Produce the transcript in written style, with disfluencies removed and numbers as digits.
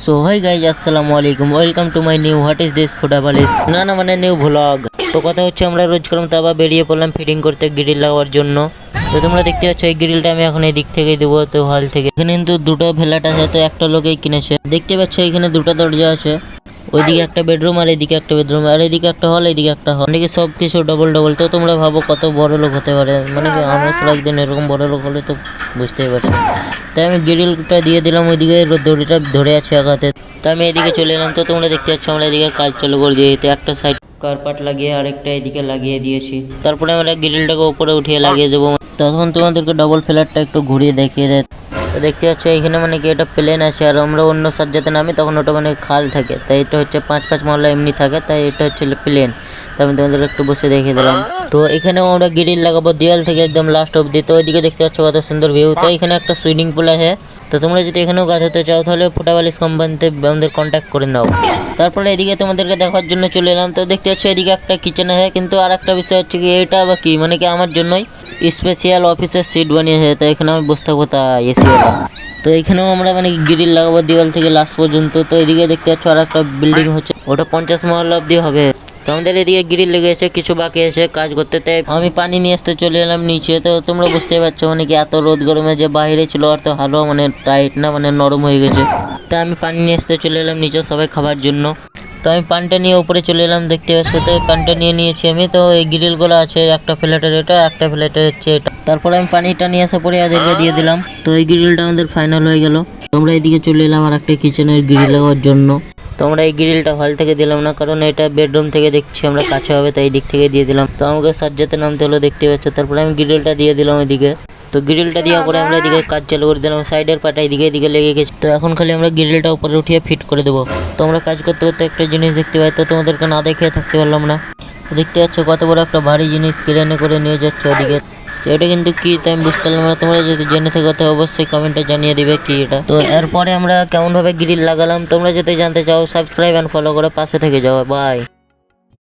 So high guys, আসসালামু আলাইকুম, welcome to my new what is this ফুডাবালিস না মানে নিউ ভ্লগ। তো কথা হচ্ছে আমরা রোজ করলাম, তো আবার বেরিয়ে পড়লাম ফিটিং করতে গ্রিল লাগাবার জন্য। তো তোমরা দেখতে পাচ্ছ এই গ্রিলটা আমি এখন এই দিক থেকে দেবো, তো হল থেকে। এখানে কিন্তু দুটো ভেলাট আছে, তো একটা লোকেই কিনেছে। দেখতে পাচ্ছ এখানে দুটো দরজা আছে, ওইদিকে একটা বেডরুম আর এইদিকে একটা বেডরুম, আর এইদিকে একটা হল, এইদিকে একটা হল, এদিকে সব কিছু ডবল ডবল। তো তোমরা ভাবো কত বড় লোক হতে পারে, মানে কি আমরা একদিন এরকম বড় লোক হলে তো বুঝতেই পারছি। তাই আমি গ্রিলটা দিয়ে দিলাম, ওইদিকে দড়িটা ধরে আছে আঘাতে। তো আমি এদিকে চলে এলাম। তো তোমরা দেখতে পাচ্ছ আমরা এদিকে কাজ চালু করে দিয়েছি, একটা সাইড কার্পাট লাগিয়ে আরেকটা এদিকে লাগিয়ে দিয়েছি। তারপরে আমরা গ্রিলটাকে উপরে উঠিয়ে লাগিয়ে দেবো। তখন তোমাদেরকে ডবল ফ্ল্যাটটা একটু ঘুরিয়ে দেখিয়ে দেয়। তো দেখতে পাচ্ছ এখানে মানে কি এটা প্লেন আছে, আর আমরা অন্য সাজ্জাতে নামি তখন ওটা মানে খাল থাকে, তাই এটা হচ্ছে 5-5 মহলা এমনি থাকে, তাই এটা হচ্ছে প্লেন। তো আমি তোমাদের একটু বসে দেখিয়ে দিলাম। তো এখানেও আমরা গ্রিল লাগাবো দেওয়াল থেকে একদম লাস্ট অব্দি। তো ওইদিকে দেখতে পাচ্ছ কত সুন্দর ভিউ। তো এখানে একটা সুইমিং পুল আছে, তো তোমরা যদি এখানেও গাধাতে চাও তাহলে ফুটাবালিশ কোম্পানিতে আমাদের কন্ট্যাক্ট করে নাও। তারপরে এদিকে তোমাদেরকে দেখার জন্য চলে এলাম। তো দেখতে পাচ্ছ এদিকে একটা কিচেন আছে, কিন্তু আর একটা বিষয় হচ্ছে কি এটা আবার কি মানে কি আমার জন্যই স্পেশাল অফিসের সিট বানিয়েছে। তো এখানে আমি বসে থাকবো, তা এসি ওলা। তো এখানেও আমরা মানে গ্রিল লাগাবো দেওয়াল থেকে লাস্ট পর্যন্ত। তো এদিকে দেখতে পাচ্ছ আর একটা বিল্ডিং হচ্ছে, ওটা 50 মহলা অব্দি হবে। তো আমাদের এদিকে গ্রিল লেগেছে, কিছু বাকি আছে কাজ করতে, তাই আমি পানি নিয়ে আসতে চলে এলাম নিচে। তো তোমরা বুঝতে পারছো মানে কি এত রোদ গরমে যে বাইরে ছিল আর তো হালুয়া মানে টাইট না মানে নরম হয়ে গেছে। তাই আমি পানি নিয়ে আসতে চলে এলাম নিচে সবাই খাবার জন্য। তো আমি পানটা নিয়ে উপরে চলে এলাম, দেখতে পাচ্ছ। তো পানটা নিয়ে নিয়েছি আমি। তো এই গ্রিলগুলো আছে, একটা ফ্ল্যাটের এটা, একটা ফ্ল্যাটের হচ্ছে এটা। তারপরে আমি পানিটা নিয়ে আসা পরে এদেরকে দিয়ে দিলাম। তো এই গ্রিলটা আমাদের ফাইনাল হয়ে গেল। তোমরা এইদিকে চলে এলাম আর একটা কিচেনের গ্রিল লাগাবার জন্য। তো আমরা এই গ্রিলটা হল থেকে দিলাম না, কারণ এটা বেডরুম থেকে দেখছি আমরা কাছে হবে, তাই এই দিক থেকে দিয়ে দিলাম। তো আমাকে সাজ্জাতে নামতে হলো, দেখতে পাচ্ছ। তারপরে আমি গ্রিলটা দিয়ে দিলাম এদিকে। তো গ্রিলটা দেওয়ার পরে আমরা এদিকে কাজ চালু করে দিলাম, সাইডের পাটা এদিকে লেগে গেছে। তো এখন খালি আমরা গ্রিলটা উপরে উঠিয়ে ফিট করে দেবো। তো আমরা কাজ করতে করতে একটা জিনিস দেখতে পাই, তো তোমাদেরকে না দেখে থাকতে পারলাম না। দেখতে পাচ্ছ কত বড় একটা ভারী জিনিস ক্রেনে করে নিয়ে যাচ্ছে ওদিকে। তো এটা কিন্তু কি তাই আমি বুঝতে পারলাম না, তোমরা যদি জেনে থাকো তো অবশ্যই কমেন্টে জানিয়ে দিবে কি এটা। তো এরপরে আমরা কেমন ভাবে গ্রিল লাগালাম তোমরা যদি জানতে চাও সাবস্ক্রাইব এন্ড ফলো করে পাশে থেকে যাও। বাই।